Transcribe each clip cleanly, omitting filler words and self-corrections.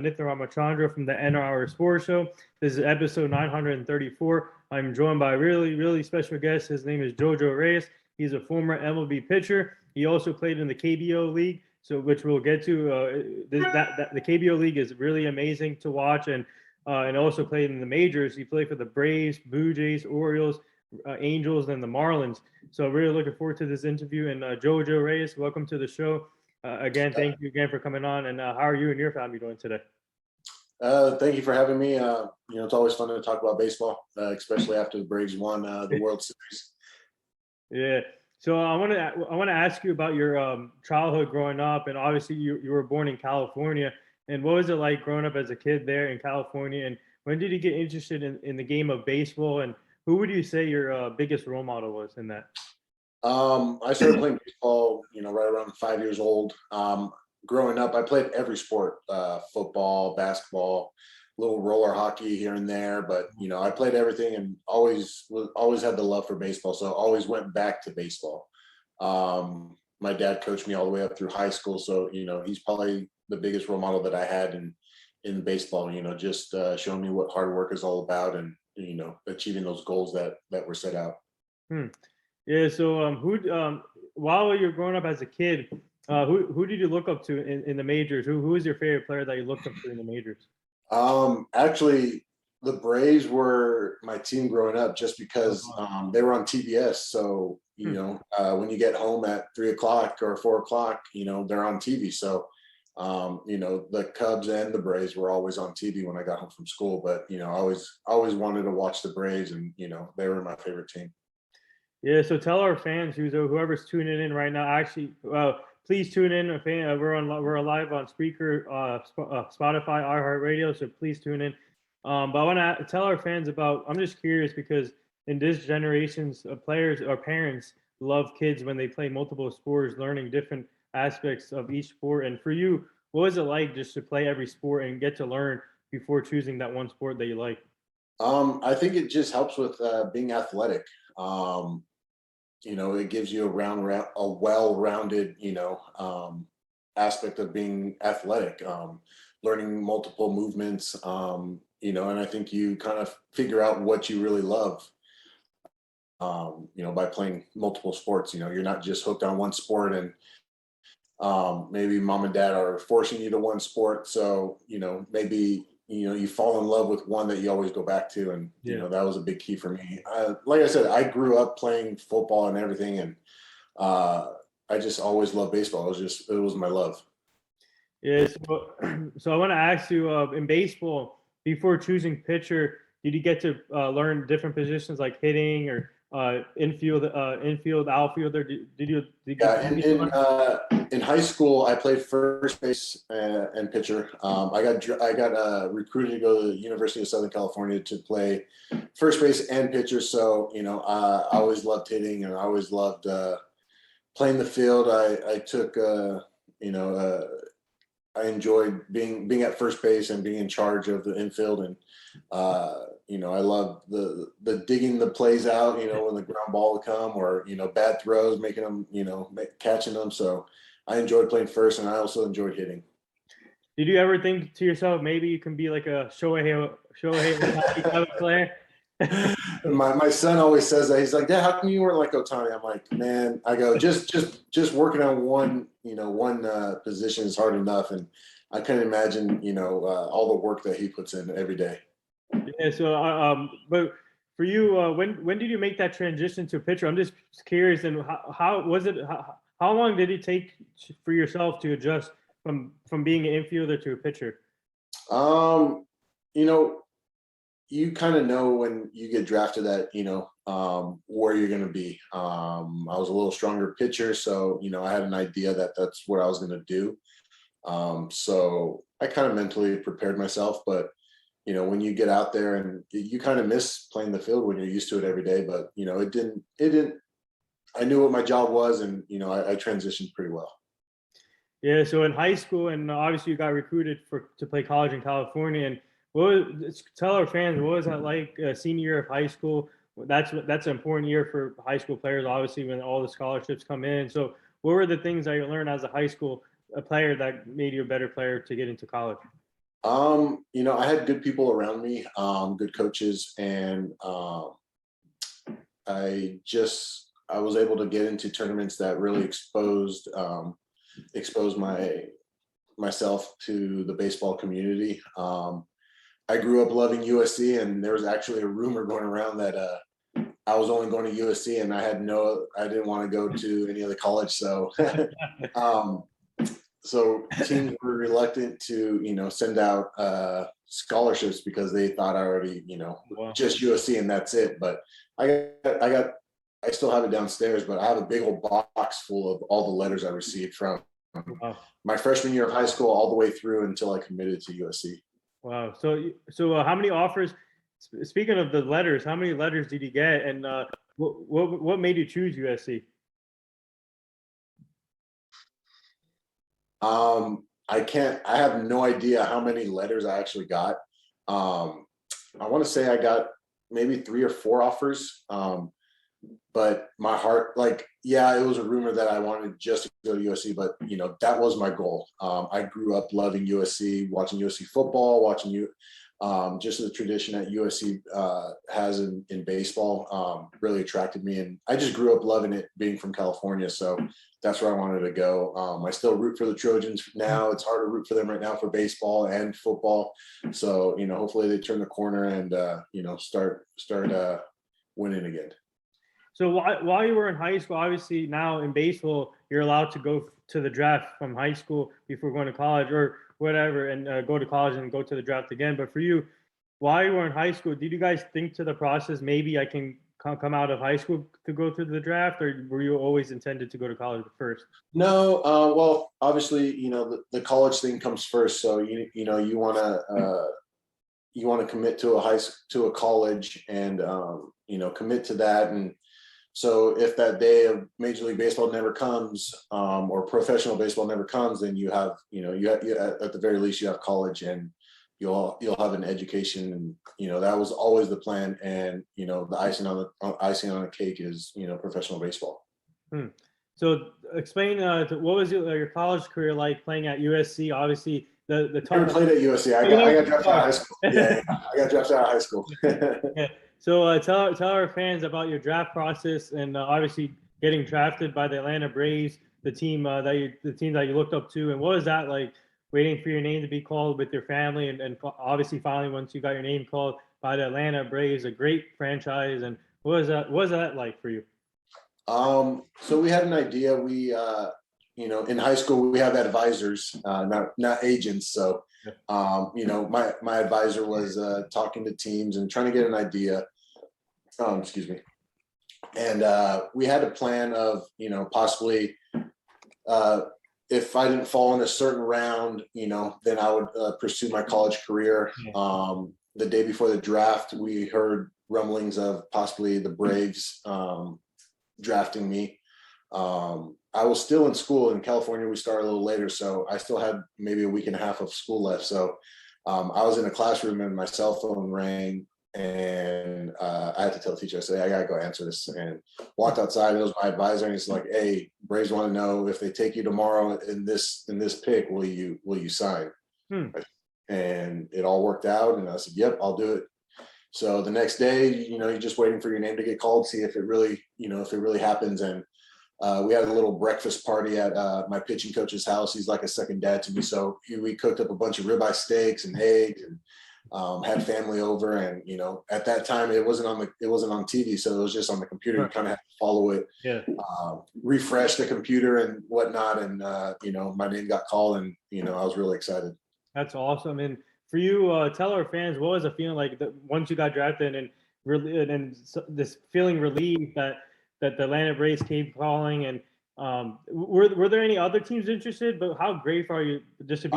Nithya Ramachandra from the NR Sports Show. This is episode 934. I'm joined by a really, really special guest. His name is Jojo Reyes. He's a former MLB pitcher. He also played in the KBO League, which we'll get to. The KBO League is really amazing to watch, and also played in the majors. He played for the Braves, Bluejays, Orioles, Angels, and the Marlins. So really looking forward to this interview. And Jojo Reyes, welcome to the show. Again, thank you again for coming on. And how are you and your family doing today? Thank you for having me. It's always fun to talk about baseball, especially after the Braves won the World Series. Yeah. So I want to ask you about your childhood growing up, and obviously you were born in California. And what was it like growing up as a kid there in California? And when did you get interested in the game of baseball? And who would you say your biggest role model was in that? I started playing baseball, right around 5 years old. Growing up, I played every sport, football, basketball, little roller hockey here and there. But, I played everything and always had the love for baseball. So I always went back to baseball. My dad coached me all the way up through high school. So, he's probably the biggest role model that I had in baseball, just showing me what hard work is all about and, achieving those goals that were set out. Yeah. So while you're growing up as a kid, who did you look up to in the majors? Who was your favorite player that you looked up to in the majors? Actually, the Braves were my team growing up just because they were on TBS. So, when you get home at 3 o'clock or 4 o'clock, they're on TV. So, the Cubs and the Braves were always on TV when I got home from school. But, I always wanted to watch the Braves and, they were my favorite team. Yeah, so tell our fans, whoever's tuning in right now, actually, please tune in. We're live on Spreaker, Spotify, iHeartRadio, so please tune in. But I want to tell our fans about. I'm just curious because in this generations of players or parents love kids when they play multiple sports, learning different aspects of each sport. And for you, what was it like just to play every sport and get to learn before choosing that one sport that you like? I think it just helps with being athletic. It gives you a well-rounded, aspect of being athletic, learning multiple movements, and I think you kind of figure out what you really love, by playing multiple sports. You're not just hooked on one sport and maybe mom and dad are forcing you to one sport. So, maybe you fall in love with one that you always go back to. And, that was a big key for me. Like I said, I grew up playing football and everything. And I just always loved baseball. It was my love. Yeah. So I want to ask you in baseball, before choosing pitcher, did you get to learn different positions like hitting or infield, outfielder? In high school, I played first base and pitcher. I got recruited to go to the University of Southern California to play first base and pitcher. So I always loved hitting and I always loved playing the field. I took I enjoyed being at first base and being in charge of the infield, and I love the digging the plays out. When the ground ball would come, or bad throws, making them, catching them. So I enjoyed playing first, and I also enjoyed hitting. Did you ever think to yourself, maybe you can be like a Shohei type of player? My son always says that. He's like, Dad, how come you weren't like Ohtani? I'm like, man, I go, just working on one position is hard enough. And I couldn't imagine, all the work that he puts in every day. Yeah. So, but for you, when did you make that transition to pitcher? I'm just curious. And how was it? How long did it take for yourself to adjust from being an infielder to a pitcher? You kind of know when you get drafted that, where you're going to be. I was a little stronger pitcher, so, I had an idea that that's what I was going to do. So I kind of mentally prepared myself, but, when you get out there and you kind of miss playing the field when you're used to it every day, but, it didn't, I knew what my job was, and, I transitioned pretty well. Yeah. So in high school, and obviously you got recruited to play college in California, and tell our fans, what was that like senior year of high school? That's an important year for high school players, obviously, when all the scholarships come in. So what were the things that you learned as a high school player that made you a better player to get into college? I had good people around me, good coaches, and I was able to get into tournaments that really exposed myself to the baseball community. I grew up loving USC, and there was actually a rumor going around that I was only going to USC, and I didn't want to go to any other college. So, so teams were reluctant to, send out scholarships because they thought I already, Wow. just USC and that's it. But I still have it downstairs, but I have a big old box full of all the letters I received from Wow. my freshman year of high school all the way through until I committed to USC. Wow. So how many offers? Speaking of the letters, how many letters did you get, and what made you choose USC? I have no idea how many letters I actually got. I want to say I got maybe 3 or 4 offers. But my heart, it was a rumor that I wanted just to go to USC, but that was my goal. I grew up loving USC, watching USC football, just the tradition that USC has in baseball really attracted me, and I just grew up loving it, being from California. So that's where I wanted to go. I still root for the Trojans now. It's hard to root for them right now for baseball and football. So hopefully they turn the corner and start winning again. So while you were in high school, obviously now in baseball, you're allowed to go to the draft from high school before going to college or whatever, and go to college and go to the draft again. But for you, while you were in high school, did you guys think to the process, maybe I can come out of high school to go through the draft, or were you always intended to go to college first? No, well, obviously, the college thing comes first. So you want to commit to a college and commit to that. And so if that day of Major League Baseball never comes, or professional baseball never comes, then you have at the very least you have college, and you'll have an education, and that was always the plan. And the icing on the cake is professional baseball. So explain what was your college career like playing at USC? Obviously, the I never played at USC. I got drafted out of high school. Yeah, I got drafted out of high school. Yeah. So tell our fans about your draft process, and obviously getting drafted by the Atlanta Braves, the team that you looked up to, and what was that like, waiting for your name to be called with your family, and obviously finally once you got your name called by the Atlanta Braves, a great franchise, and what was that like for you? So we had an idea. We in high school we have advisors, not agents. So my advisor was talking to teams and trying to get an idea. Excuse me. And we had a plan of possibly if I didn't fall in a certain round, then I would pursue my college career. The day before the draft, we heard rumblings of possibly the Braves drafting me. I was still in school in California. We started a little later, so I still had maybe a week and a half of school left. So I was in a classroom and my cell phone rang, and I had to tell the teacher, I said, I gotta go answer this, and walked outside. It was my advisor, and he's like, hey, Braves want to know if they take you tomorrow in this pick, will you sign? And it all worked out, and I said, yep, I'll do it. So the next day, you're just waiting for your name to get called, see if it really happens. And we had a little breakfast party at my pitching coach's house. He's like a second dad to me. So we cooked up a bunch of ribeye steaks and eggs, and had family over. And at that time it wasn't on TV, so it was just on the computer. You kind of have to follow it, refresh the computer and whatnot. And my name got called, and I was really excited. That's awesome. And for you, tell our fans, what was the feeling like once you got drafted, and this feeling relieved that the Atlanta Braves came calling, and were there any other teams interested? But how grateful are you just to be?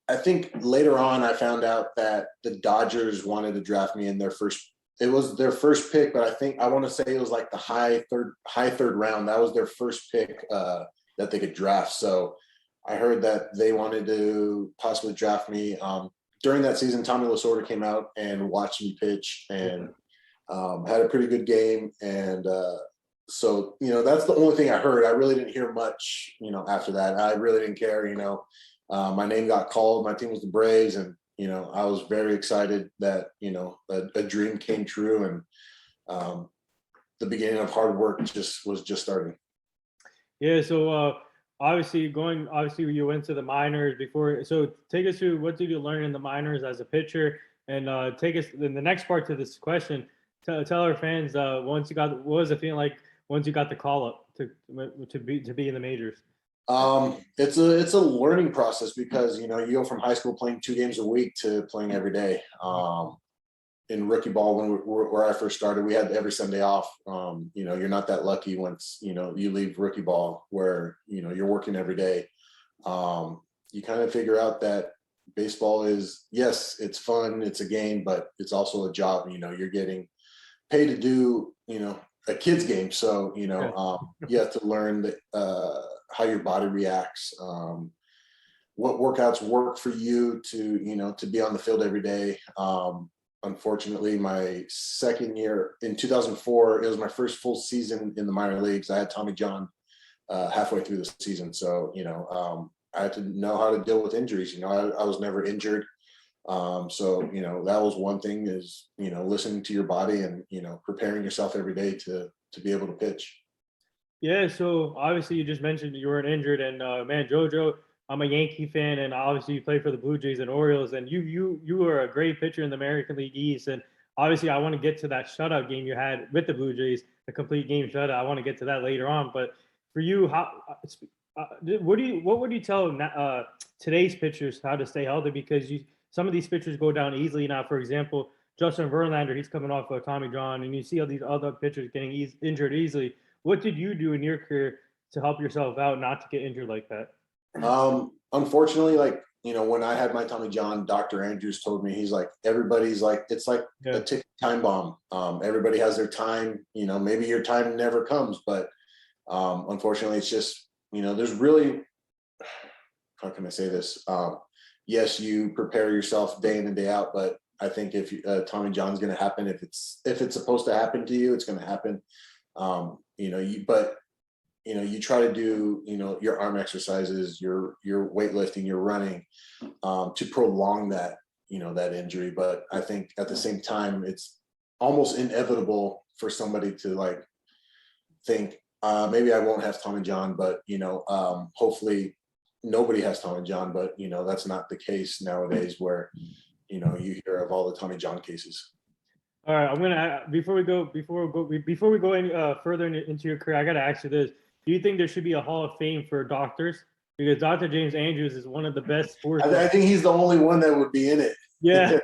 I think later on I found out that the Dodgers wanted to draft me in it was their first pick, but I want to say it was like the high third round. That was their first pick that they could draft. So I heard that they wanted to possibly draft me. During that season, Tommy Lasorda came out and watched me pitch, and had a pretty good game. And so that's the only thing I heard. I really didn't hear much after that. I really didn't care. my name got called. My team was the Braves, and I was very excited that a dream came true, and the beginning of hard work was just starting. Yeah. So obviously you went to the minors before. So take us through, what did you learn in the minors as a pitcher, and take us in the next part to this question. Tell our fans, what was it feeling like once you got the call up to be in the majors? It's a learning process because you go from high school playing 2 games a week to playing every day. In rookie ball, where I first started, we had every Sunday off. You're not that lucky once you leave rookie ball where you're working every day. You kind of figure out that baseball is, yes, it's fun, it's a game, but it's also a job. You're getting paid to do a kid's game, so you have to learn that how your body reacts, what workouts work for you to be on the field every day. Unfortunately, my second year in 2004, it was my first full season in the minor leagues. I had Tommy John halfway through the season, so I had to know how to deal with injuries. I was never injured, so that was one thing, is listening to your body and preparing yourself every day to be able to pitch. Yeah, so obviously you just mentioned you weren't injured, and man, JoJo, I'm a Yankee fan, and obviously you played for the Bluejays and Orioles, and you were a great pitcher in the American League East, and obviously I want to get to that shutout game you had with the Blue Jays, the complete game shutout. I want to get to that later on, but for you, what would you tell today's pitchers how to stay healthy? Because some of these pitchers go down easily now. For example, Justin Verlander, he's coming off of Tommy John, and you see all these other pitchers getting injured easily. What did you do in your career to help yourself out not to get injured like that? Unfortunately, when I had my Tommy John, Dr. Andrews told me, he's like, everybody's like, it's like a ticking time bomb. Everybody has their time, maybe your time never comes, but unfortunately it's just, there's really, how can I say this? Yes, you prepare yourself day in and day out, but I think if Tommy John's going to happen, if it's supposed to happen to you, it's going to happen. You try to do, your arm exercises, your weightlifting, your running, to prolong that, that injury. But I think at the same time, it's almost inevitable for somebody to think, maybe I won't have Tommy John, but, hopefully nobody has Tommy John, but, that's not the case nowadays, where, you hear of all the Tommy John cases. All right, I'm gonna before we go any further into your career, I gotta ask you this: do you think there should be a Hall of Fame for doctors? Because Dr. James Andrews is one of the best sports. I think he's the only one that would be in it. Yeah.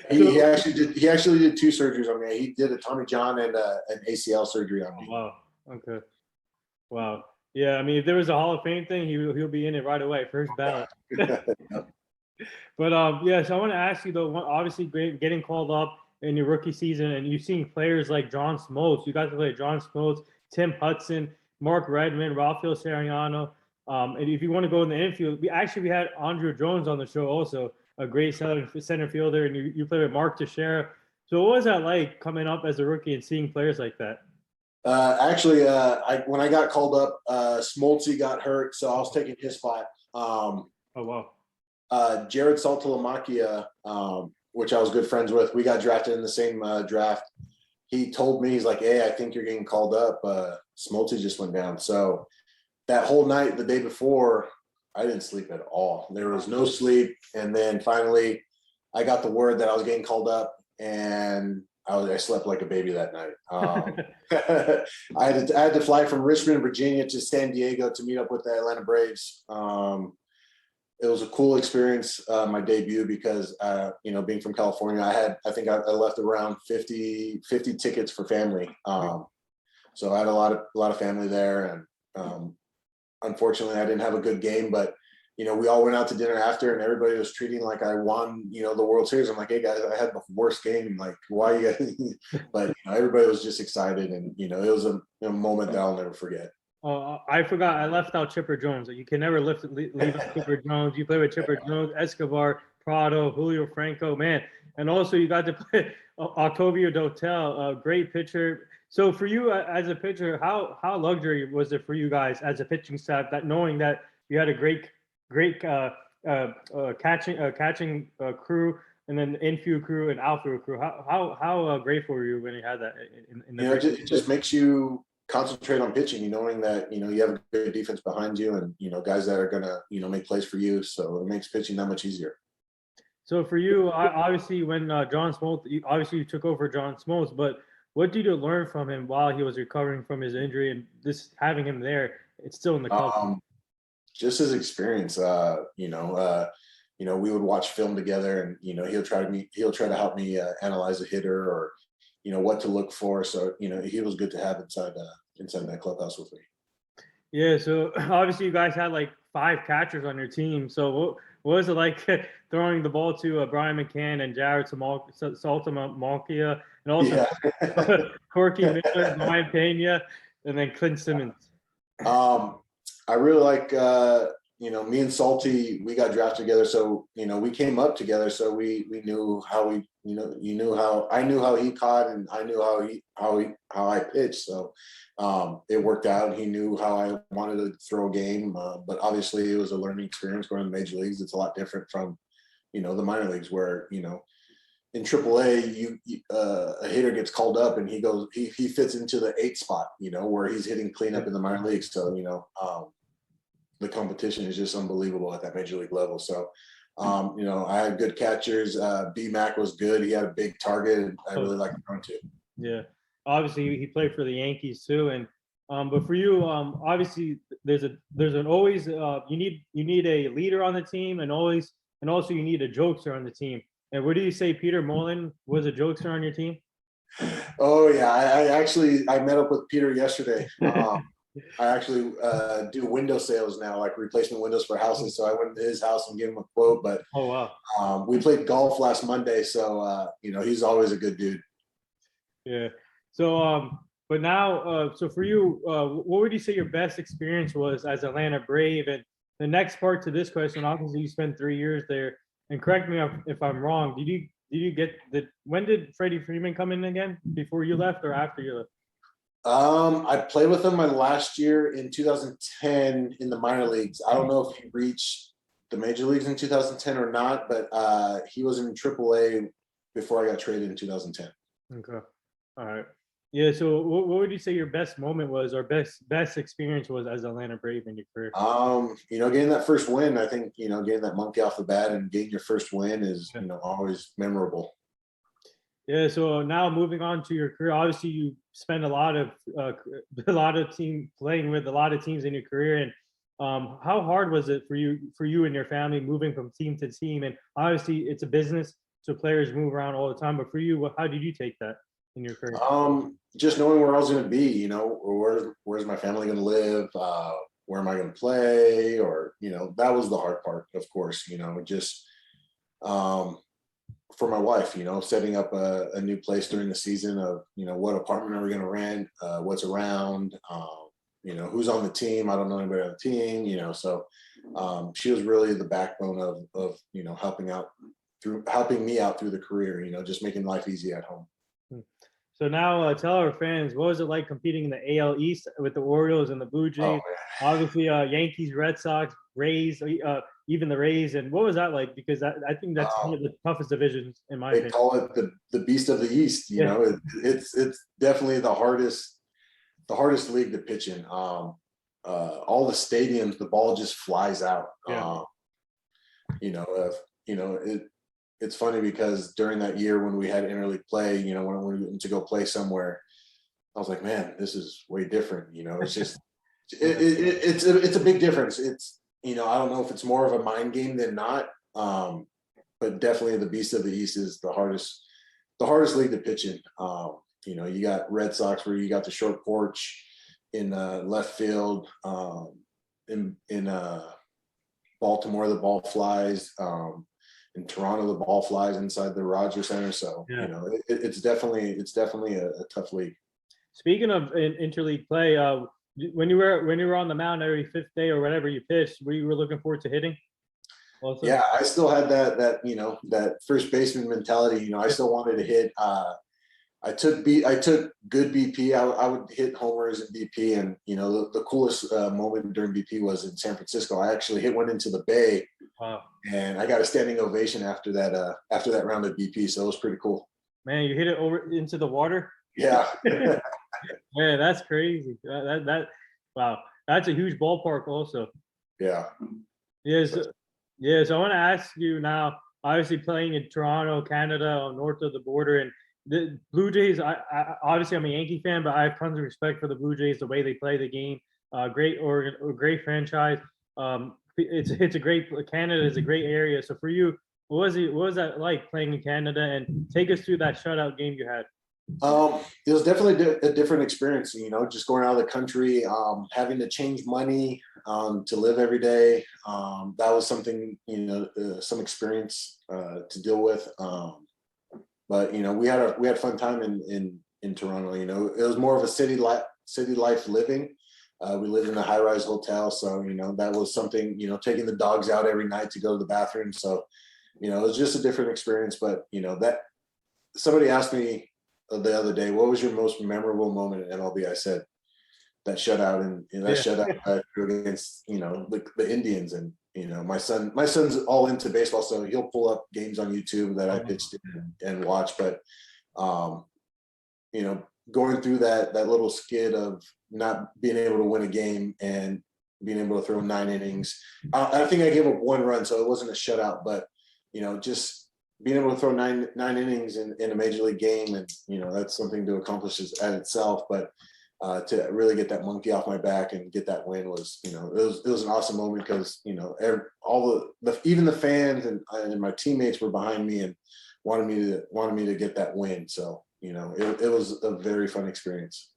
He actually did 2 surgeries on me. He did a Tommy John and an ACL surgery on me. Wow. Okay. Wow. Yeah, I mean, if there was a Hall of Fame thing, he'll be in it right away, first ballot. But yeah, so I want to ask you though, obviously getting called up in your rookie season, and you've seen players like John Smoltz. You got to play John Smoltz, Tim Hudson, Mark Redmond, Rafael Sariano. And if you want to go in the infield, we had Andrew Jones on the show also, a great center fielder, and you played with Mark Teixeira. So what was that like coming up as a rookie and seeing players like that? Actually, when I got called up, Smoltz got hurt, so I was taking his spot. Oh wow. Jared Saltalamacchia, which I was good friends with, we got drafted in the same draft. He told me, he's like, hey, I think you're getting called up. Smoltz just went down. So that whole night, the day before, I didn't sleep at all. There was no sleep. And then finally, I got the word that I was getting called up, and I slept like a baby that night. I had to fly from Richmond, Virginia to San Diego to meet up with the Atlanta Braves. It was a cool experience, my debut, because, being from California, I think I left around 50 tickets for family. So I had a lot of family there, and unfortunately I didn't have a good game, but, we all went out to dinner after, and everybody was treating like I won, the World Series. I'm like, hey guys, I had the worst game. Like, why you guys? But everybody was just excited, and, it was a moment that I'll never forget. I forgot. I left out Chipper Jones. You can never leave out Chipper Jones. You play with Chipper Jones, Escobar, Prado, Julio Franco, man. And also you got to play Octavio Dotel, a great pitcher. So for you as a pitcher, how luxury was it for you guys as a pitching staff, that knowing that you had a great catching crew, and then infield crew and outfield crew. How grateful were you when you had that in the it just makes you concentrate on pitching, knowing that, you have a good defense behind you and, guys that are going to, make plays for you. So it makes pitching that much easier. So for you, obviously, when John Smoltz, obviously you took over John Smoltz, but what did you learn from him while he was recovering from his injury, and just having him there, it's still in the club? Just his experience, we would watch film together, and he'll try to help me analyze a hitter, or what to look for. So he was good to have inside that clubhouse with me. Yeah. So obviously you guys had like 5 catchers on your team. So what was it like throwing the ball to Brian McCann and Jared Saltamalkia, and also Yeah. Corky Miller, Brian Pena, and then Clint Simmons? I really like, me and Salty, we got drafted together. So, we came up together. So we knew how I knew how he caught, and I knew how I pitched. So, it worked out. He knew how I wanted to throw a game. But obviously it was a learning experience going to the major leagues. It's a lot different from, the minor leagues where, in AAA, a hitter gets called up and he fits into the 8 spot, where he's hitting cleanup in the minor leagues. So, the competition is just unbelievable at that major league level. So, I had good catchers. B-Mac was good. He had a big target, and I really liked him too. Yeah. Obviously he played for the Yankees too. And but for you, obviously there's an always you need a leader on the team, and also you need a jokester on the team. And what do you say Peter Mullen was a jokester on your team? Oh yeah, I met up with Peter yesterday. I actually do window sales now, like replacement windows for houses. So I went to his house and gave him a quote. But oh wow, we played golf last Monday, so he's always a good dude. Yeah. So but now so for you, what would you say your best experience was as Atlanta Brave? And the next part to this question, obviously you spent 3 years there. And correct me if I'm wrong. When did Freddie Freeman come in again? Before you left or after you left? I played with him my last year in 2010 in the minor leagues. I don't know if he reached the major leagues in 2010 or not, but he was in AAA before I got traded in 2010. Okay. All right. Yeah. So what would you say your best moment was, or best experience was as Atlanta Brave in your career? Getting that first win, I think, getting that monkey off the bat and getting your first win is, always memorable. Yeah. So now moving on to your career, obviously you spend a lot of team playing with a lot of teams in your career. And how hard was it for you and your family moving from team to team? And obviously it's a business, so players move around all the time. But for you, how did you take that in your career? Just knowing where I was going to be, where's my family going to live? Where am I going to play? Or, that was the hard part, of course, just for my wife, setting up a new place during the season of, what apartment are we going to rent? What's around? Who's on the team? I don't know anybody on the team, so she was really the backbone of helping me out through the career, just making life easy at home. So now tell our fans, what was it like competing in the AL East with the Orioles and the Bluejays? Obviously, Yankees, Red Sox, Rays, even the Rays. And what was that like? Because I think that's one of the toughest divisions in my opinion. They call it the Beast of the East. It's definitely the hardest league to pitch in. All the stadiums, the ball just flies out. Yeah. It's funny because during that year when we had interleague play, when we went to go play somewhere, I was like, man, this is way different. It's just, it's a big difference. It's, I don't know if it's more of a mind game than not. But definitely the Beast of the East is the hardest league to pitch in. You got Red Sox where you got the short porch in left field. In Baltimore, the ball flies. In Toronto, the ball flies inside the Rogers Center. So, it's definitely a tough league. Speaking of interleague play, when you were on the mound every 5th day or whatever you pitched, were you looking forward to hitting also? Yeah, I still had that first baseman mentality. I still wanted to hit. I took good BP. I would hit homers at BP, and the coolest moment during BP was in San Francisco. I actually hit one into the Bay, Wow. and I got a standing ovation after that round of BP. So it was pretty cool. Man, you hit it over into the water? Yeah. Yeah, that's crazy. Wow, that's a huge ballpark also. Yeah. Yes. Yeah, so I want to ask you now, obviously playing in Toronto, Canada, north of the border, and the Blue Jays, obviously I'm a Yankee fan, but I have tons of respect for the Blue Jays, the way they play the game. Great franchise. It's a great, Canada is a great area. So for you, what was that like playing in Canada, and take us through that shutout game you had? It was definitely a different experience, just going out of the country, having to change money to live every day. That was something, some experience to deal with. But we had fun time in Toronto. It was more of a city life living. We lived in a high-rise hotel, so that was something. Taking the dogs out every night to go to the bathroom. So it was just a different experience. But that somebody asked me the other day, what was your most memorable moment at MLB? I said that shutout, and that shutout I threw against the Indians. And my son's all into baseball, so he'll pull up games on YouTube that I pitched in and watch. But going through that little skid of not being able to win a game and being able to throw 9 innings. I think I gave up 1 run, so it wasn't a shutout, but just being able to throw nine innings in a major league game, and that's something to accomplish at itself. But to really get that monkey off my back and get that win was, it was an awesome moment, because even the fans and my teammates were behind me and wanted me to get that win. So it was a very fun experience.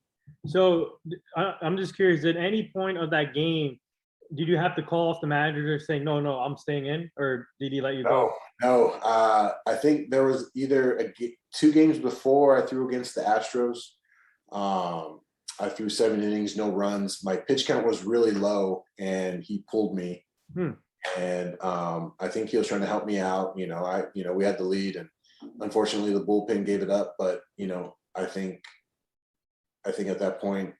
So I'm just curious, at any point of that game, did you have to call off the manager saying, no, I'm staying in, or did he let you go? No. I think there was either 2 games before I threw against the Astros. I threw 7 innings, no runs. My pitch count was really low, and he pulled me. And I think he was trying to help me out. We had the lead, and unfortunately the bullpen gave it up. But I think at that point,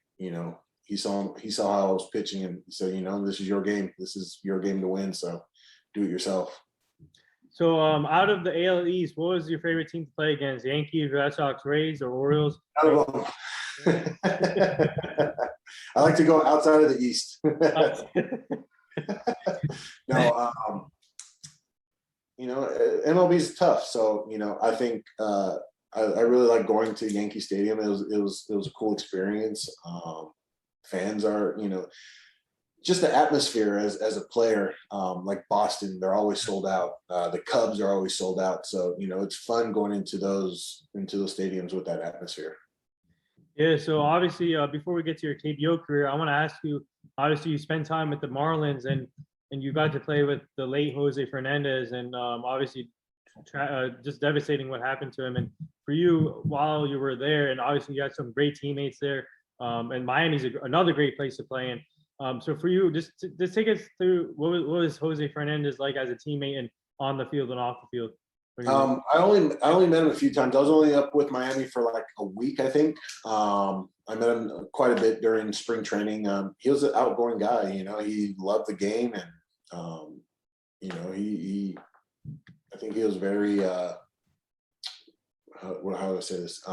he saw how I was pitching, and he said, this is your game. This is your game to win. So do it yourself. So out of the AL East, what was your favorite team to play against? Yankees, Red Sox, Rays, or Orioles? Out of them. I like to go outside of the East. No, MLB is tough. So, I think I really like going to Yankee Stadium. It was a cool experience. Fans are, just the atmosphere as a player, like Boston, they're always sold out. The Cubs are always sold out. So, it's fun going into those stadiums with that atmosphere. Yeah, so obviously, before we get to your KBO career, I want to ask you, obviously you spent time with the Marlins, and you got to play with the late Jose Fernandez, and obviously just devastating what happened to him. And for you, while you were there, and obviously you had some great teammates there, and Miami's another great place to play in. So for you, just take us through what was Jose Fernandez like as a teammate and on the field and off the field? I only met him a few times. I was only up with Miami for like a week, I think. I met him quite a bit during spring training. He was an outgoing guy. He loved the game, and he I think he was very how do I say this?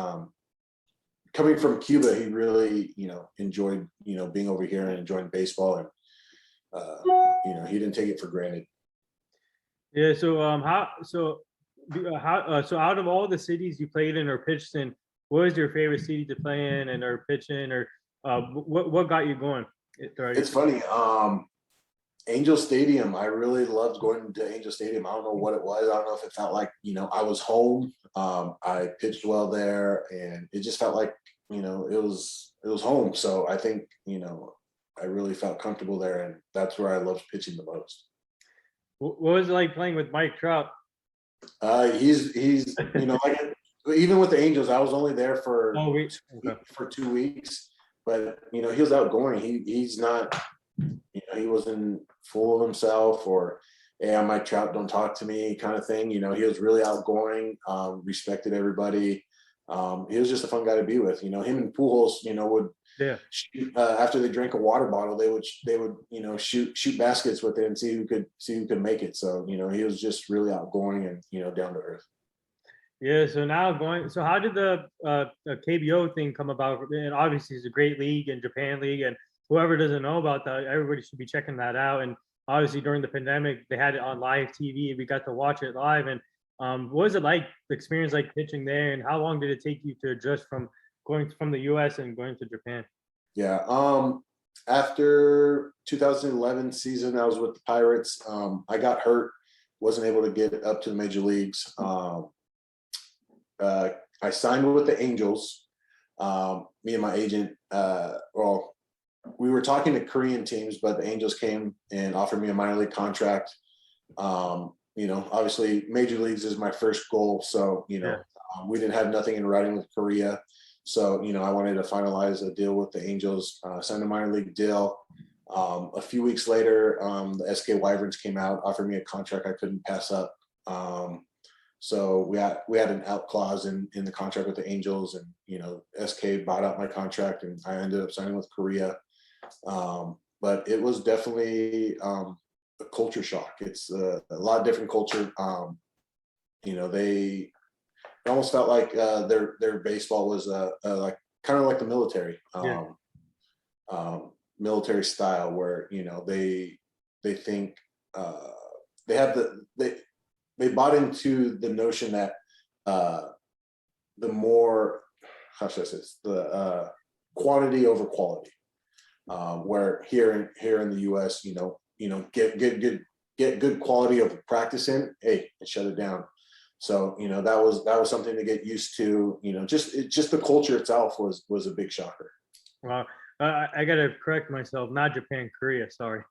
Coming from Cuba, he really enjoyed being over here and enjoying baseball, and he didn't take it for granted. Yeah. So so out of all the cities you played in or pitched in, what was your favorite city to play in and or pitch in, or what got you going? It's funny. Angel Stadium. I really loved going to Angel Stadium. I don't know what it was. I don't know if it felt like I was home. I pitched well there, and it just felt like it was home. So I think I really felt comfortable there, and that's where I loved pitching the most. What was it like playing with Mike Trout? He's like, even with the Angels, I was only there for 2 weeks, but he was outgoing. He's not, he wasn't full of himself or, hey, I'm Mike Trout, don't talk to me kind of thing. He was really outgoing, respected everybody. he was just a fun guy to be with. Him and Pujols, would Yeah. shoot, after they drank a water bottle, they would shoot baskets with it and see who could make it. So he was just really outgoing and down to earth. Yeah. So now so how did the KBO thing come about? And obviously, it's a great league in Japan league, and whoever doesn't know about that, everybody should be checking that out. And obviously, during the pandemic, they had it on live TV. We got to watch it live. And what was it like, the experience like pitching there? And how long did it take you to adjust from going from the US and going to Japan? Yeah. After 2011 season, I was with the Pirates. I got hurt, wasn't able to get up to the major leagues. I signed with the Angels. Me and my agent, we were talking to Korean teams, but the Angels came and offered me a minor league contract. Obviously major leagues is my first goal. So, we didn't have nothing in writing with Korea. So, I wanted to finalize a deal with the Angels, signed a minor league deal. A few weeks later, the SK Wyverns came out, offered me a contract I couldn't pass up. So we had an out clause in the contract with the Angels, and SK bought out my contract, and I ended up signing with Korea. But it was definitely a culture shock. It's a lot different culture. They almost felt like their baseball was like kind of like the military, military style, where they think they bought into the notion that the more, how should I say this, the quantity over quality. Where here in the U.S., get good quality of practice in, and shut it down. So that was something to get used to. Just the culture itself was a big shocker. Wow. I gotta correct myself, not Japan, Korea, sorry.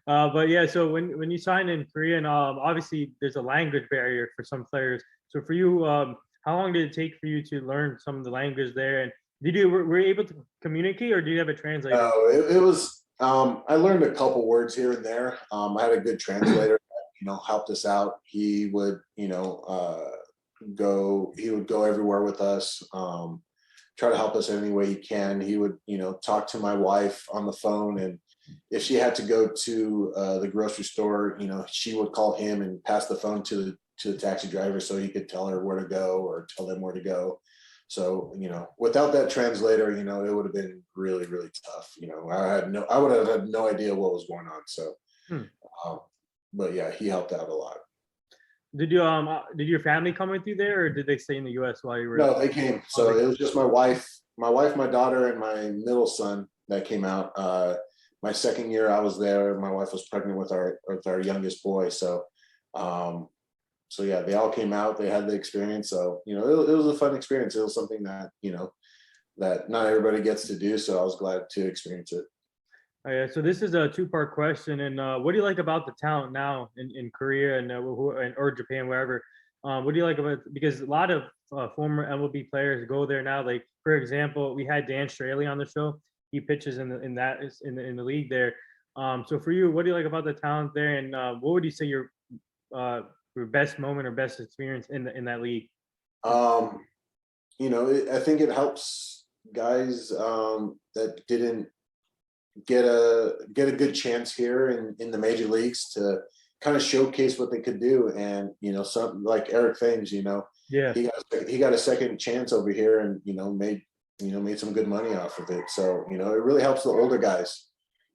But yeah, so when you sign in Korean, obviously there's a language barrier for some players. So for you, how long did it take for you to learn some of the language there? And were you able to communicate, or do you have a translator? No, it was. I learned a couple words here and there. I had a good translator that helped us out. He would go everywhere with us. Try to help us any way he can. He would talk to my wife on the phone, and if she had to go to the grocery store, she would call him and pass the phone to the taxi driver so he could tell her where to go or tell them where to go. So, without that translator, it would have been really, really tough. I would have had no idea what was going on. So, but yeah, he helped out a lot. Did your family come with you there, or did they stay in the US while you were? No, they came. So it was just my wife, my daughter, and my middle son that came out. My second year I was there, my wife was pregnant with our youngest boy. So, so yeah, they all came out, they had the experience. So, it was a fun experience. It was something that, that not everybody gets to do. So I was glad to experience it. Oh, yeah. So this is a two-part question. And what do you like about the talent now in Korea and or Japan, wherever? What do you like about, because a lot of former MLB players go there now. Like, for example, we had Dan Straley on the show. He pitches in the league there. So for you, what do you like about the talent there, and what would you say your best moment or best experience in that league? I think it helps guys that didn't get a good chance here in the major leagues to kind of showcase what they could do. And something like Eric Thames, he got a second chance over here and made some good money off of it. So, it really helps the older guys.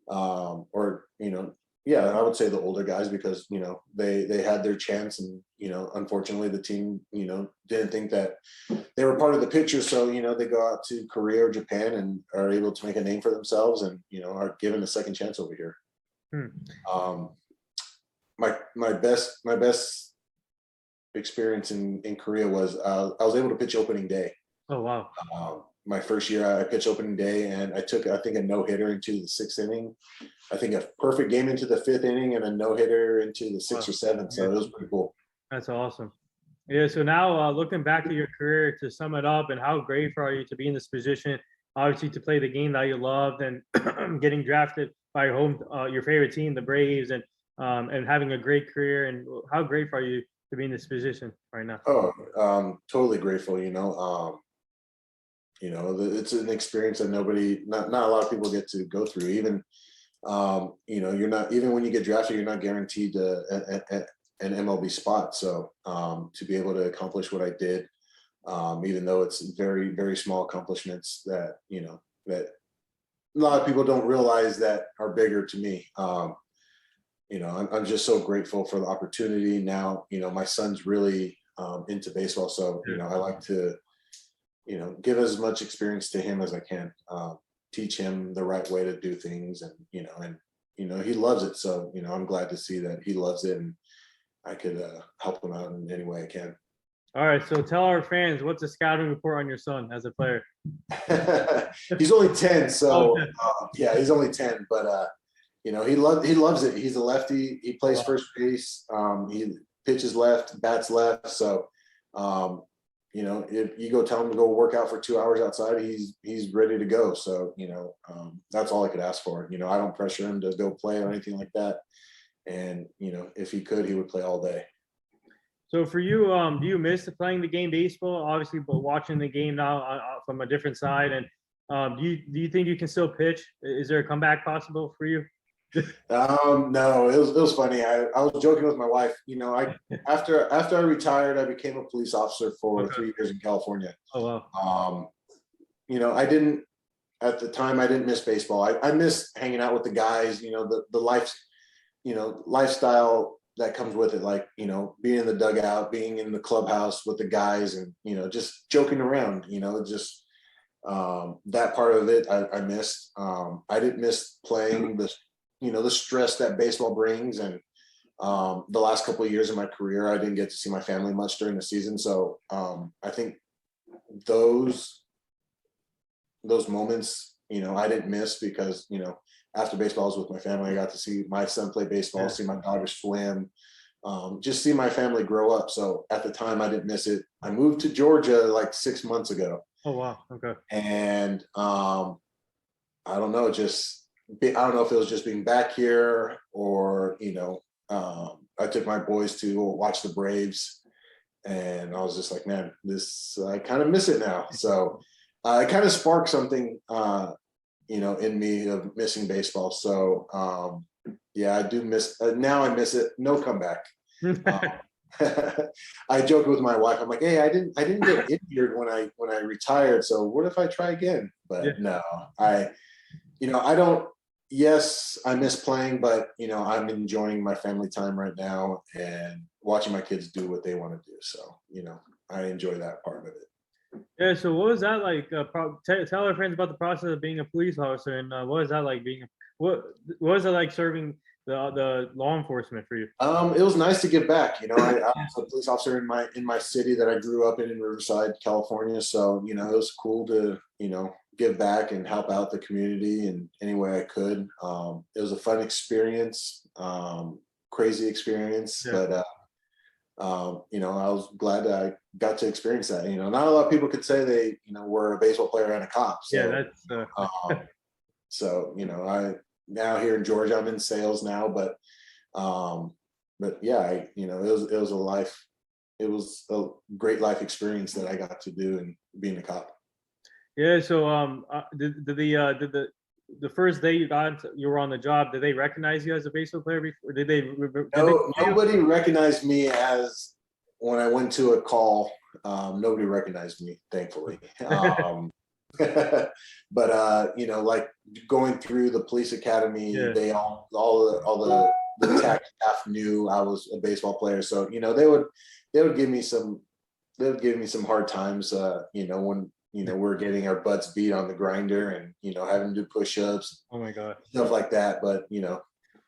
I would say the older guys, because, they had their chance, and, unfortunately the team, didn't think that they were part of the picture. So, they go out to Korea or Japan and are able to make a name for themselves and, are given a second chance over here. My best experience in Korea was I was able to pitch opening day. Oh, wow. My first year I pitched opening day, and I took, I think, a no-hitter into the 6th inning. I think a perfect game into the 5th inning, and a no-hitter into the 6th or 7th. So it was pretty cool. That's awesome. Yeah. So now looking back at your career, to sum it up, and how grateful are you to be in this position? Obviously, to play the game that you loved, and getting drafted by your favorite team, the Braves, and having a great career. And how grateful are you to be in this position right now? Oh, totally grateful. It's an experience that not a lot of people get to go through. Even you're not, even when you get drafted, you're not guaranteed an MLB spot. So to be able to accomplish what I did, even though it's very, very small accomplishments that that a lot of people don't realize that are bigger to me. I'm just so grateful for the opportunity. Now, my son's really into baseball, so I like to give as much experience to him as I can, teach him the right way to do things, and he loves it. So I'm glad to see that he loves it, and I could help him out in any way I can. All right, so tell our fans, what's the scouting report on your son as a player? He's only 10, so Okay. yeah, he's only 10, but he loves it. He's a lefty. He plays first base. He pitches left, bats left. So if you go tell him to go work out for 2 hours outside, he's ready to go. So that's all I could ask for. I don't pressure him to go play or anything like that. And if he could, he would play all day. So for you, do you miss playing the game baseball? Obviously, but watching the game now from a different side, and do you think you can still pitch? Is there a comeback possible for you? No, it was funny. I was joking with my wife. After I retired, I became a police officer for 3 years in California. Oh wow. I didn't at the time. I didn't miss baseball. I miss hanging out with the guys. The life, lifestyle that comes with it, like being in the dugout, being in the clubhouse with the guys, and just joking around. Just that part of it I missed. I didn't miss playing the stress that baseball brings, and the last couple of years of my career, I didn't get to see my family much during the season. So I think those moments, I didn't miss, because after baseball, I was with my family. I got to see my son play baseball, see my daughter swim, just see my family grow up. So at the time, I didn't miss it. I moved to Georgia like 6 months ago. Oh wow. Okay. And I don't know, I don't know if it was just being back here, or I took my boys to watch the Braves, and I was just like, man, I kind of miss it now. So it kind of sparked something in me of missing baseball. So yeah, I do miss now. I miss it. No comeback. I joked with my wife. I'm like, hey, I didn't get injured when I retired. So what if I try again? But no, I don't. Yes, I miss playing, but I'm enjoying my family time right now and watching my kids do what they want to do. So I enjoy that part of it. Yeah. So what was that like? Tell our friends about the process of being a police officer, and what was that like what was it like serving the law enforcement for you? It was nice to give back. I was a police officer in my city that I grew up in Riverside, California. So it was cool to give back and help out the community in any way I could. It was a fun experience, crazy experience, but I was glad that I got to experience that. Not a lot of people could say they were a baseball player and a cop. So, Yeah, that's so I now here in Georgia, I'm in sales now, but yeah, it was a great life experience that I got to do, and being a cop. Yeah. So did the first day you were on the job, did they recognize you as a baseball player before? Nobody recognized me as when I went to a call. Nobody recognized me, thankfully. But like going through the police academy, they all the tech staff knew I was a baseball player. So they would give me some hard times. When we're getting our butts beat on the grinder, and having to do push-ups. Oh my God. Stuff like that. But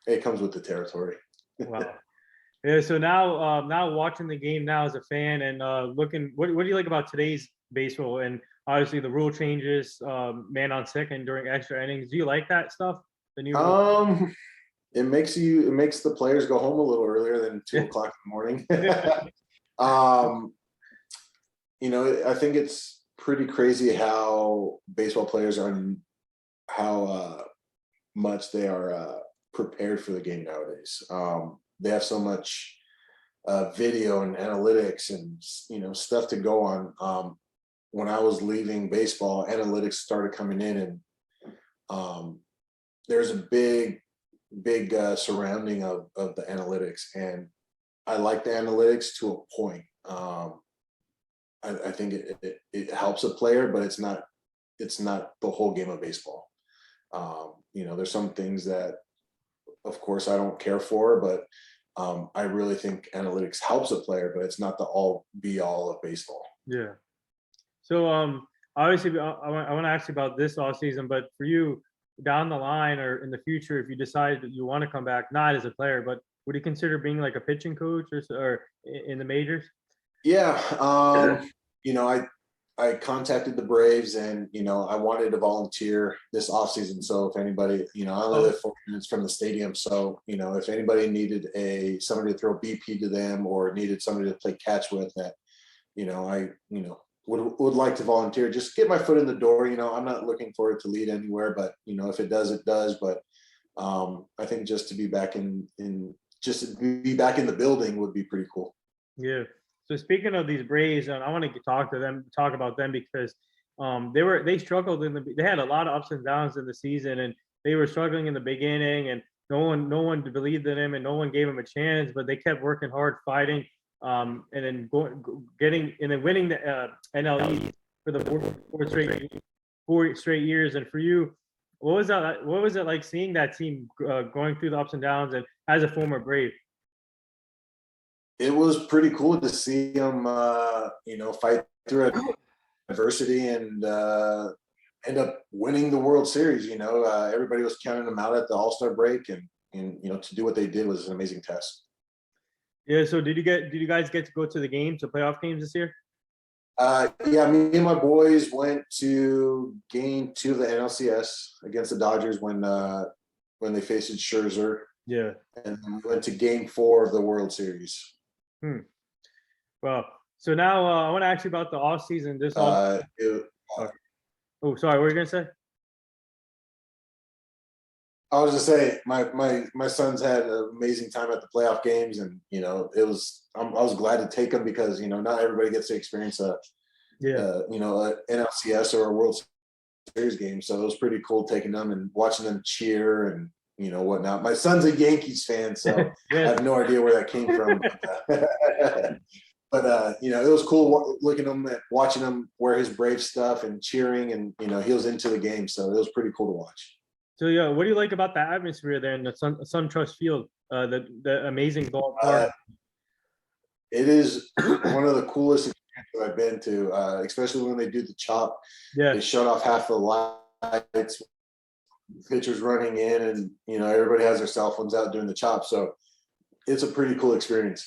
it comes with the territory. Wow. Yeah. So now watching the game now as a fan, and looking, what do you like about today's baseball? And obviously the rule changes, man on second during extra innings. Do you like that stuff? The new it makes the players go home a little earlier than 2 o'clock in the morning. I think it's pretty crazy how baseball players how much they are prepared for the game nowadays. They have so much video and analytics and stuff to go on. When I was leaving baseball, analytics started coming in, and there's a big surrounding of the analytics, and I like the analytics to a point. I think it helps a player, but it's not the whole game of baseball. There's some things that, of course, I don't care for, but I really think analytics helps a player, but it's not the all be all of baseball. Yeah. So obviously I want to ask you about this off season, but for you down the line or in the future, if you decide that you want to come back, not as a player, but would you consider being like a pitching coach or in the majors? Yeah. I contacted the Braves, and I wanted to volunteer this offseason. So if anybody, I only live 4 minutes from the stadium. So, if anybody needed somebody to throw BP to them or needed somebody to play catch with, that, I would like to volunteer, just get my foot in the door. I'm not looking for it to lead anywhere, but if it does, it does. But I think just to be back in the building would be pretty cool. Yeah. So speaking of these Braves, I want to talk about them because they struggled they had a lot of ups and downs in the season, and they were struggling in the beginning, and no one believed in them, and no one gave them a chance, but they kept working hard, fighting, and then winning the NL East for the four straight years. And for you, what was it like seeing that team going through the ups and downs, and as a former Brave? It was pretty cool to see them, fight through adversity and end up winning the World Series. Everybody was counting them out at the All-Star break, and to do what they did was an amazing test. Yeah. So did you guys get to go to the games, the playoff games this year? Yeah, me and my boys went to Game 2 of the NLCS against the Dodgers when they faced Scherzer. Yeah. And then we went to Game 4 of the World Series. Well, so now I want to ask you about the off season. Sorry, what were you gonna say? I was just saying, my sons had an amazing time at the playoff games, and I was glad to take them because not everybody gets to experience a NLCS or a World Series game, so it was pretty cool taking them and watching them cheer and whatnot. My son's a Yankees fan, so I have no idea where that came from. But it was cool watching him wear his Brave stuff and cheering, and he was into the game, so it was pretty cool to watch. So yeah, what do you like about the atmosphere there in the SunTrust Field? The amazing ballpark. It is one of the coolest experiences I've been to, especially when they do the chop. Yeah. They shut off half the lights, pitchers running in, and everybody has their cell phones out doing the chop. So it's a pretty cool experience.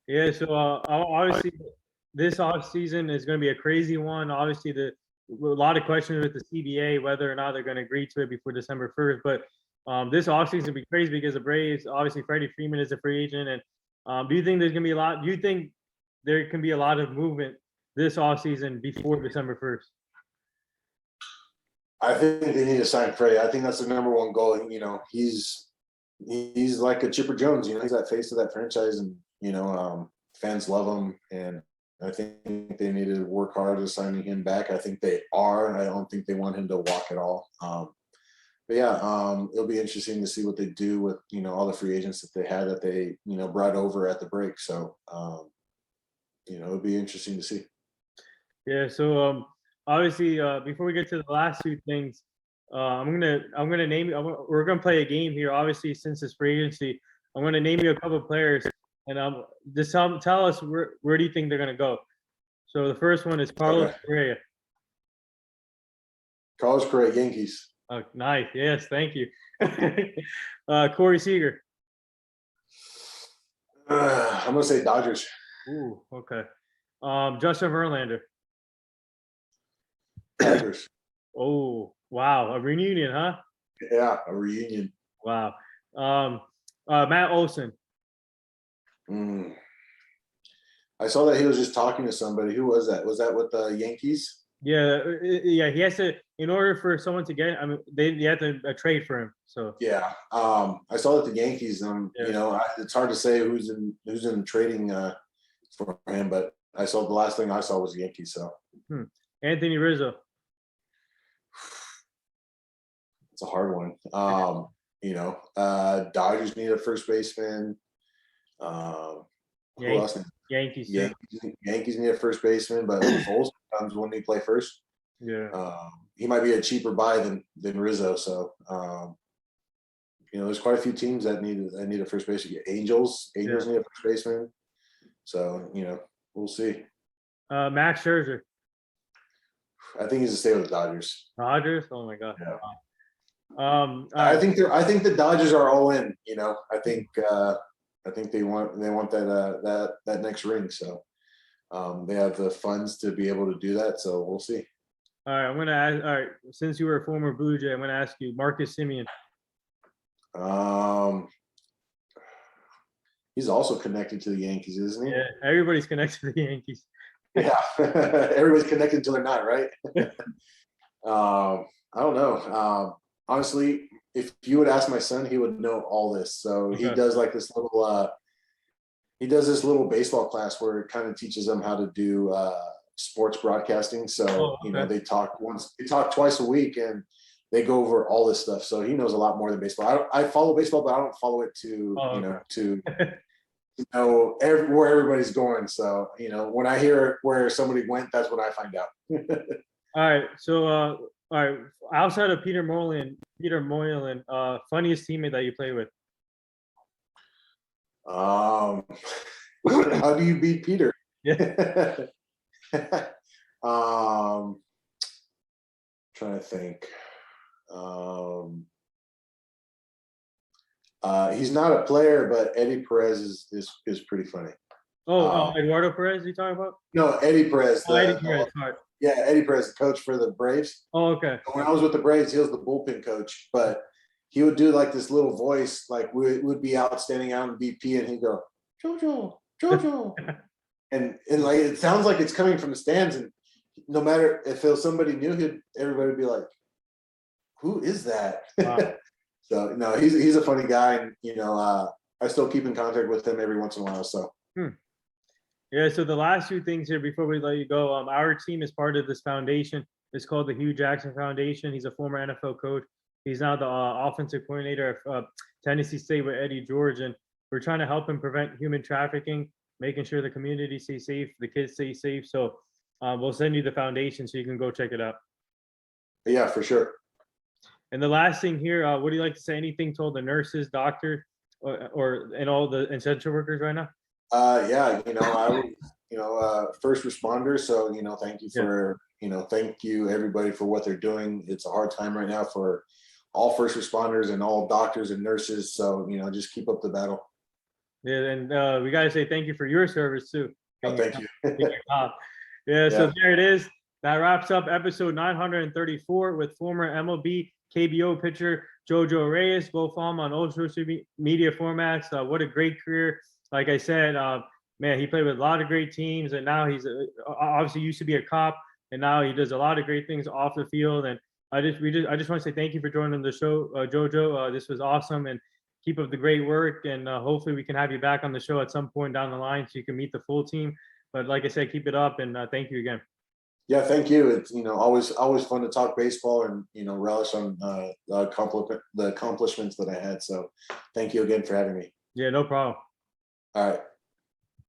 Yeah. So obviously this off season is going to be a crazy one. Obviously a lot of questions with the CBA whether or not they're going to agree to it before December 1st. But this offseason will be crazy because the Braves, obviously Freddie Freeman is a free agent. And do you think there's going to be a lot? Do you think there can be a lot of movement this offseason before December 1st? I think they need to sign Freddie. I think that's the number one goal. He's like a Chipper Jones. He's that face of that franchise, and fans love him. And I think they need to work hard at signing him back. I think they are. I don't think they want him to walk at all. But yeah, it'll be interesting to see what they do with all the free agents that they had that they brought over at the break. So it'll be interesting to see. Yeah. So obviously, before we get to the last two things, I'm gonna name you. We're gonna play a game here. Obviously, since it's free agency, I'm gonna name you a couple of players, and just tell us where do you think they're gonna go. So the first one is Carlos Correa. Carlos Correa, Yankees. Oh, nice. Yes, thank you. Corey Seager. I'm gonna say Dodgers. Ooh, okay. Justin Verlander. Tigers. Oh, wow. A reunion, huh? Yeah, a reunion. Wow. Matt Olson. I saw that he was just talking to somebody. Who was that? Was that with the Yankees? Yeah. He has to, in order for someone to get, I mean, they have to trade for him. So Yeah. I saw that the Yankees. yeah. It's hard to say who's in trading for him, but the last thing I saw was the Yankees. So Anthony Rizzo. it's a hard one. Dodgers need a first baseman. Who else? Yankees. Too. Yankees need a first baseman, but Foles comes when he play first. Yeah. He might be a cheaper buy than Rizzo. So there's quite a few teams that need a first baseman. Angels need a first baseman. So we'll see. Max Scherzer. I think he's to stay with the Dodgers. Dodgers. Oh my God. Yeah. I think the Dodgers are all in. I think they want that next ring. So they have the funds to be able to do that. So we'll see. All right, I'm gonna ask. All right, since you were a former Blue Jay, I'm gonna ask you, Marcus Semien. He's also connected to the Yankees, isn't he? Yeah, everybody's connected to the Yankees. Yeah, everybody's connected until they're not, right? I don't know. Honestly, if you would ask my son, he would know all this. So he does like this little. He does this little baseball class where it kind of teaches them how to do sports broadcasting. So they talk twice a week, and they go over all this stuff. So he knows a lot more than baseball. I follow baseball, but I don't follow it to know where everybody's going. So when I hear where somebody went, that's when I find out. All right, so all right, outside of Peter Moylan, funniest teammate that you play with? How do you beat Peter? Yeah. Trying to think. He's not a player, but Eddie Perez is pretty funny. Eduardo Perez, you talking about? No, Eddie Perez. Eddie Perez. Right. Yeah, Eddie Perez, the coach for the Braves. Oh, okay. When I was with the Braves, he was the bullpen coach, but he would do like this little voice, like we would be standing out in BP, and he'd go, Jojo. and like it sounds like it's coming from the stands, and no matter if it was somebody new, everybody would be like, who is that? Wow. So no, he's a funny guy, and I still keep in contact with him every once in a while. So yeah. So the last two things here before we let you go, our team is part of this foundation. It's called the Hugh Jackson Foundation. He's a former NFL coach. He's now the offensive coordinator of Tennessee State with Eddie George, and we're trying to help him prevent human trafficking, making sure the community stays safe, the kids stay safe. So we'll send you the foundation so you can go check it out. Yeah, for sure. And the last thing here, would you like to say anything to all the nurses, doctors, and all the essential workers right now? Yeah, first responders. So, thank you for, thank you everybody for what they're doing. It's a hard time right now for all first responders and all doctors and nurses. So, just keep up the battle. Yeah, and we got to say thank you for your service too. Thank you. Yeah, so there it is. That wraps up episode 934 with former MLB KBO pitcher Jojo Reyes. Go follow him on all social media formats. What a great career. Like I said, man, he played with a lot of great teams, and now he's obviously used to be a cop, and now he does a lot of great things off the field. And I just want to say thank you for joining the show, Jojo. This was awesome, and keep up the great work. And hopefully we can have you back on the show at some point down the line so you can meet the full team. But like I said, keep it up, and thank you again. Yeah, thank you. It's always fun to talk baseball and relish on the accomplishments that I had. So thank you again for having me. Yeah, no problem. All right.